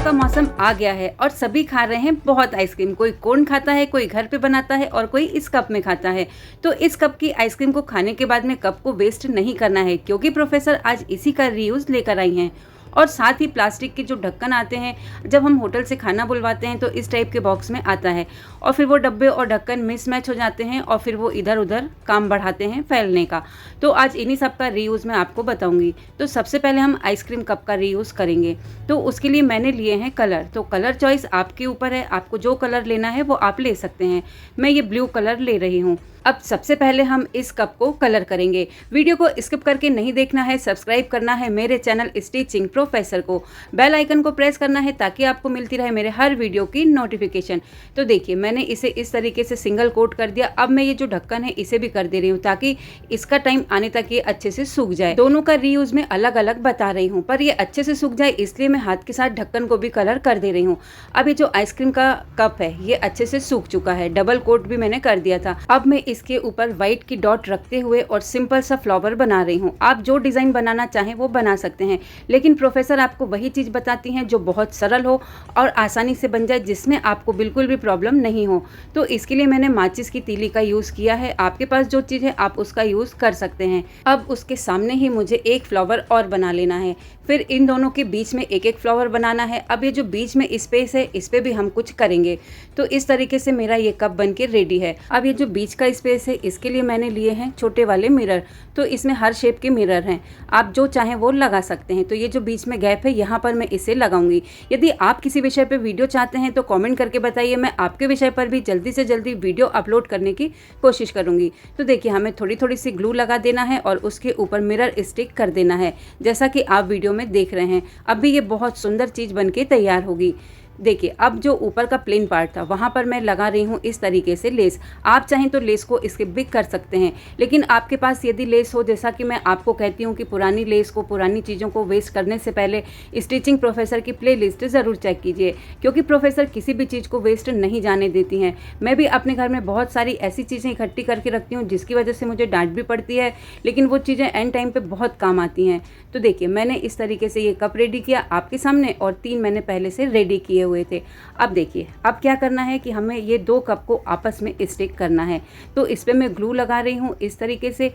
आइसक्रीमों का मौसम आ गया है और सभी खा रहे हैं बहुत आइसक्रीम। कोई कोन खाता है, कोई घर पे बनाता है और कोई इस कप में खाता है। तो इस कप की आइसक्रीम को खाने के बाद में कप को वेस्ट नहीं करना है, क्योंकि प्रोफेसर आज इसी का रीयूज लेकर आई हैं। और साथ ही प्लास्टिक के जो ढक्कन आते हैं, जब हम होटल से खाना बुलवाते हैं तो इस टाइप के बॉक्स में आता है और फिर वो डब्बे और ढक्कन मिसमैच हो जाते हैं और फिर वो इधर उधर काम बढ़ाते हैं फैलने का। तो आज इन्हीं सब का रीयूज़ मैं आपको बताऊंगी। तो सबसे पहले हम आइसक्रीम कप का रीयूज़ करेंगे। तो उसके लिए मैंने लिए हैं कलर। तो कलर चॉइस आपके ऊपर है, आपको जो कलर लेना है वो आप ले सकते हैं। मैं ये ब्लू कलर ले रही हूँ। अब सबसे पहले हम इस कप को कलर करेंगे। वीडियो को स्किप करके नहीं देखना है, सब्सक्राइब करना है मेरे चैनल स्टिचिंग प्रोफेसर को, बेल आइकन को प्रेस करना है ताकि आपको मिलती रहे मेरे हर वीडियो की नोटिफिकेशन। तो देखिए, मैंने इसे इस तरीके से सिंगल कोट कर दिया। अब मैं ये जो ढक्कन है इसे भी कर दे रही हूँ ताकि इसका टाइम आने तक ये अच्छे से सूख जाए। दोनों का रीयूज में अलग अलग बता रही हूँ, पर ये अच्छे से सूख जाए इसलिए मैं हाथ के साथ ढक्कन को भी कलर कर दे रही हूँ। अब ये जो आइसक्रीम का कप है ये अच्छे से सूख चुका है, डबल कोट भी मैंने कर दिया था। अब मैं इसके ऊपर व्हाइट की डॉट रखते हुए और सिंपल सा फ्लावर बना रही हूँ। आप जो डिजाइन बनाना चाहें वो बना सकते हैं, लेकिन प्रोफेसर आपको वही चीज बताती हैं जो बहुत सरल हो और आसानी से बन जाए, जिसमें आपको बिल्कुल भी प्रॉब्लम नहीं हो। तो इसके लिए मैंने माचिस की तीली का यूज किया है। आपके पास जो चीज है आप उसका यूज कर सकते हैं। अब उसके सामने ही मुझे एक फ्लावर और बना लेना है, फिर इन दोनों के बीच में एक एक फ्लावर बनाना है। अब ये जो बीच में स्पेस है इस पे भी हम कुछ करेंगे। तो इस तरीके से मेरा ये कप बन के रेडी है। अब ये जो बीच का स्पेस है इसके लिए मैंने लिए हैं छोटे वाले मिरर। तो इसमें हर शेप के मिरर हैं, आप जो चाहें वो लगा सकते हैं। तो ये जो बीच में गैप है यहाँ पर मैं इसे लगाऊंगी। यदि आप किसी विषय पर वीडियो चाहते हैं तो कॉमेंट करके बताइए, मैं आपके विषय पर भी जल्दी से जल्दी वीडियो अपलोड करने की कोशिश करूंगी। तो देखिए, हमें थोड़ी थोड़ी सी ग्लू लगा देना है और उसके ऊपर मिरर स्टिक कर देना है, जैसा कि आप वीडियो में देख रहे हैं। अब भी ये बहुत सुंदर चीज बनके तैयार होगी। देखिए, अब जो ऊपर का प्लेन पार्ट था वहाँ पर मैं लगा रही हूँ इस तरीके से लेस। आप चाहें तो लेस को स्किप भी कर सकते हैं, लेकिन आपके पास यदि लेस हो, जैसा कि मैं आपको कहती हूँ कि पुरानी लेस को, पुरानी चीज़ों को वेस्ट करने से पहले स्टिचिंग प्रोफेसर की प्लेलिस्ट ज़रूर चेक कीजिए, क्योंकि प्रोफेसर किसी भी चीज़ को वेस्ट नहीं जाने देती हैं। मैं भी अपने घर में बहुत सारी ऐसी चीज़ें इकट्ठी करके रखती हूँ जिसकी वजह से मुझे डांट भी पड़ती है, लेकिन वो चीज़ें एंड टाइम पर बहुत काम आती हैं। तो देखिए, मैंने इस तरीके से ये कप रेडी किया आपके सामने, और 3 मैंने पहले से रेडी किए हुए थे। अब देखिए, अब क्या करना है कि हमें ये 2 कप को आपस में स्टिक करना है। तो इस पे मैं ग्लू लगा रही हूँ इस तरीके से,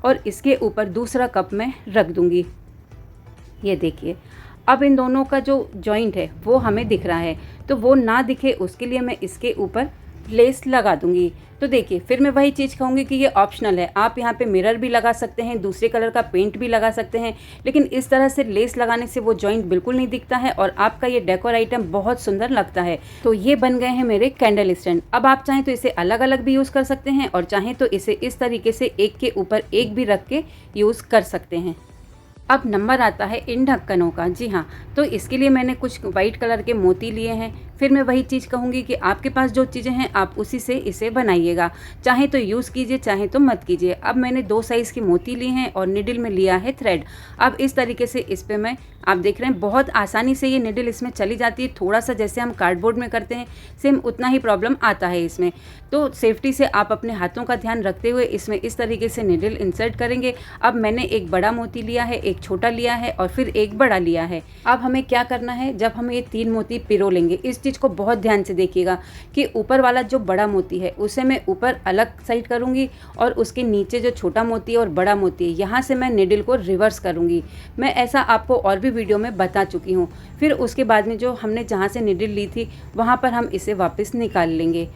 और इसके ऊपर दूसरा कप मैं रख दूंगी। ये देखिए, अब इन दोनों का जो जॉइंट है वो हमें दिख रहा है, तो वो ना दिखे उसके लिए मैं इसके ऊपर लेस लगा दूंगी। तो देखिए, फिर मैं वही चीज़ कहूँगी कि ये ऑप्शनल है। आप यहाँ पे मिरर भी लगा सकते हैं, दूसरे कलर का पेंट भी लगा सकते हैं, लेकिन इस तरह से लेस लगाने से वो जॉइंट बिल्कुल नहीं दिखता है और आपका ये डेकोर आइटम बहुत सुंदर लगता है। तो ये बन गए हैं मेरे कैंडल स्टैंड। अब आप चाहें तो इसे अलग अलग भी यूज़ कर सकते हैं और चाहें तो इसे इस तरीके से एक के ऊपर एक भी रख के यूज़ कर सकते हैं। अब नंबर आता है इन ढक्कनों का। जी हाँ, तो इसके लिए मैंने कुछ वाइट कलर के मोती लिए हैं। फिर मैं वही चीज़ कहूँगी कि आपके पास जो चीज़ें हैं आप उसी से इसे बनाइएगा, चाहे तो यूज़ कीजिए चाहे तो मत कीजिए। अब मैंने 2 साइज़ की मोती ली हैं और निडल में लिया है थ्रेड। अब इस तरीके से इस पर मैं, आप देख रहे हैं बहुत आसानी से ये निडल इसमें चली जाती है। थोड़ा सा जैसे हम कार्डबोर्ड में करते हैं सेम उतना ही प्रॉब्लम आता है इसमें। तो सेफ्टी से आप अपने हाथों का ध्यान रखते हुए इसमें इस तरीके से निडल इंसर्ट करेंगे। अब मैंने एक बड़ा मोती लिया है, एक छोटा लिया है और फिर एक बड़ा लिया है। अब हमें क्या करना है, जब हम ये 3 मोती पिरो लेंगे, इस चीज़ को बहुत ध्यान से देखिएगा कि ऊपर वाला जो बड़ा मोती है उसे मैं ऊपर अलग साइड करूँगी और उसके नीचे जो छोटा मोती है और बड़ा मोती है यहाँ से मैं निडल को रिवर्स करूँगी। मैं ऐसा आपको और भी वीडियो में बता चुकी हूँ। फिर उसके बाद में जो हमने जहाँ से निडल ली थी वहाँ पर हम इसे वापस निकाल लेंगे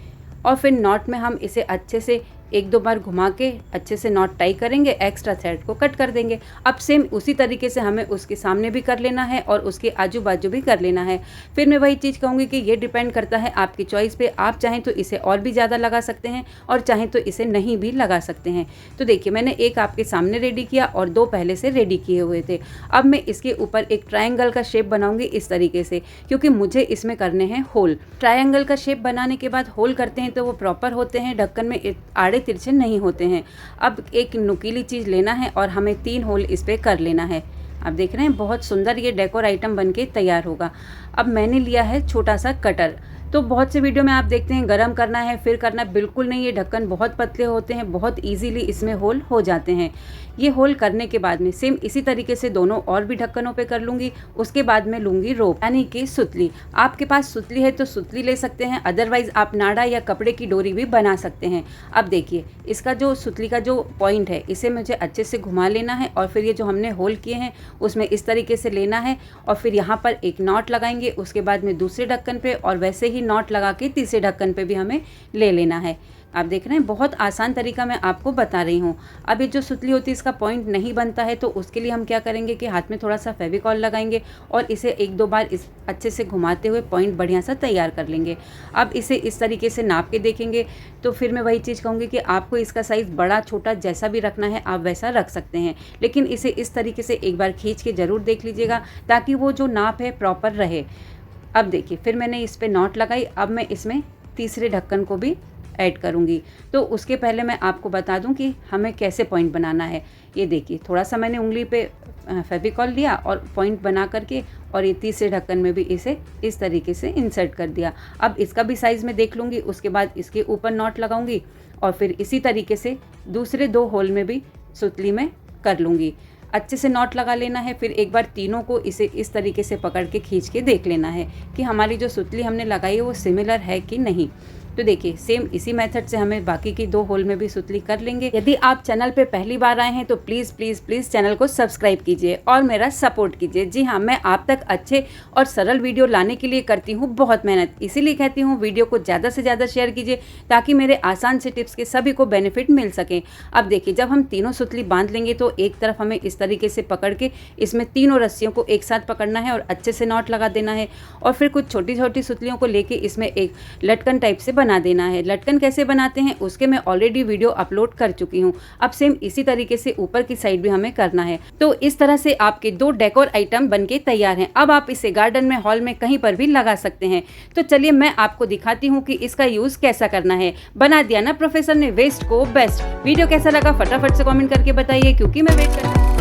और फिर नॉट में हम इसे अच्छे से 1-2 बार घुमा के अच्छे से नॉट टाई करेंगे, एक्स्ट्रा थ्रेड को कट कर देंगे। अब सेम उसी तरीके से हमें उसके सामने भी कर लेना है और उसके आजू बाजू भी कर लेना है। फिर मैं वही चीज़ कहूँगी कि ये डिपेंड करता है आपकी चॉइस पे। आप चाहें तो इसे और भी ज़्यादा लगा सकते हैं और चाहें तो इसे नहीं भी लगा सकते हैं। तो देखिए, मैंने एक आपके सामने रेडी किया और 2 पहले से रेडी किए हुए थे। अब मैं इसके ऊपर एक ट्रायंगल का शेप बनाऊंगी इस तरीके से, क्योंकि मुझे इसमें करने हैं होल। ट्रायंगल का शेप बनाने के बाद होल करते हैं तो वो प्रॉपर होते हैं, ढक्कन में आड़े तिरछे नहीं होते हैं। अब एक नुकीली चीज़ लेना है और हमें 3 होल इस पे कर लेना है। आप देख रहे हैं बहुत सुंदर ये डेकोर आइटम बनके तैयार होगा। अब मैंने लिया है छोटा सा कटर। तो बहुत से वीडियो में आप देखते हैं गरम करना है फिर करना, बिल्कुल नहीं। ये ढक्कन बहुत पतले होते हैं, बहुत ईजीली इसमें होल हो जाते हैं। ये होल करने के बाद में सेम इसी तरीके से दोनों और भी ढक्कनों पे कर लूँगी। उसके बाद में लूँगी रोप यानी कि सुतली। आपके पास सुतली है तो सुतली ले सकते हैं, अदरवाइज़ आप नाड़ा या कपड़े की डोरी भी बना सकते हैं। अब देखिए इसका जो सुतली का जो पॉइंट है इसे मुझे अच्छे से घुमा लेना है और फिर ये जो हमने होल किए हैं उसमें इस तरीके से लेना है और फिर यहाँ पर एक नॉट लगाएंगे। उसके बाद में दूसरे ढक्कन पे और वैसे ही नॉट लगा के तीसरे ढक्कन पे भी हमें ले लेना है। आप देख रहे हैं बहुत आसान तरीका मैं आपको बता रही हूँ। अब ये जो सुतली होती है इसका पॉइंट नहीं बनता है तो उसके लिए हम क्या करेंगे कि हाथ में थोड़ा सा फेविकॉल लगाएंगे और इसे एक दो बार इस अच्छे से घुमाते हुए पॉइंट बढ़िया सा तैयार कर लेंगे। अब इसे इस तरीके से नाप के देखेंगे तो फिर मैं वही चीज़ कहूँगी कि आपको इसका साइज़ बड़ा छोटा जैसा भी रखना है आप वैसा रख सकते हैं, लेकिन इसे इस तरीके से एक बार खींच के ज़रूर देख लीजिएगा ताकि वो जो नाप है प्रॉपर रहे। अब देखिए फिर मैंने इस पर नॉट लगाई। अब मैं इसमें तीसरे ढक्कन को भी ऐड करूँगी। तो उसके पहले मैं आपको बता दूं कि हमें कैसे पॉइंट बनाना है। ये देखिए थोड़ा सा मैंने उंगली पे फेविकॉल लिया और पॉइंट बना करके और ये तीसरे ढक्कन में भी इसे इस तरीके से इंसर्ट कर दिया। अब इसका भी साइज़ में देख लूँगी, उसके बाद इसके ऊपर नॉट लगाऊंगी और फिर इसी तरीके से दूसरे 2 होल में भी सुतली में कर लूँगी। अच्छे से नॉट लगा लेना है। फिर एक बार तीनों को इसे इस तरीके से पकड़ के खींच के देख लेना है कि हमारी जो सुतली हमने लगाई है वो सिमिलर है कि नहीं। तो देखिए सेम इसी मेथड से हमें बाकी की 2 होल में भी सुतली कर लेंगे। यदि आप चैनल पे पहली बार आए हैं तो प्लीज़ प्लीज़ प्लीज़ चैनल को सब्सक्राइब कीजिए और मेरा सपोर्ट कीजिए। जी हाँ, मैं आप तक अच्छे और सरल वीडियो लाने के लिए करती हूँ बहुत मेहनत, इसीलिए कहती हूँ वीडियो को ज़्यादा से ज़्यादा शेयर कीजिए ताकि मेरे आसान से टिप्स के सभी को बेनिफिट मिल सके। अब देखिए जब हम तीनों सुतली बांध लेंगे तो एक तरफ हमें इस तरीके से पकड़ के इसमें तीनों रस्सियों को एक साथ पकड़ना है और अच्छे से नॉट लगा देना है और फिर कुछ छोटी छोटी सुतलियों को लेके इसमें एक लटकन टाइप से बना देना है। लटकन कैसे बनाते हैं उसके मैं ऑलरेडी वीडियो अपलोड कर चुकी हूँ। अब सेम इसी तरीके से ऊपर की साइड भी हमें करना है। तो इस तरह से आपके 2 डेकोर आइटम बनके तैयार हैं। अब आप इसे गार्डन में, हॉल में, कहीं पर भी लगा सकते हैं। तो चलिए मैं आपको दिखाती हूँ कि इसका यूज कैसा करना है। बना दिया ना प्रोफेसर ने वेस्ट को बेस्ट। वीडियो कैसा लगा फटाफट से कमेंट करके बताइए क्योंकि मैं वेट कर रही हूँ।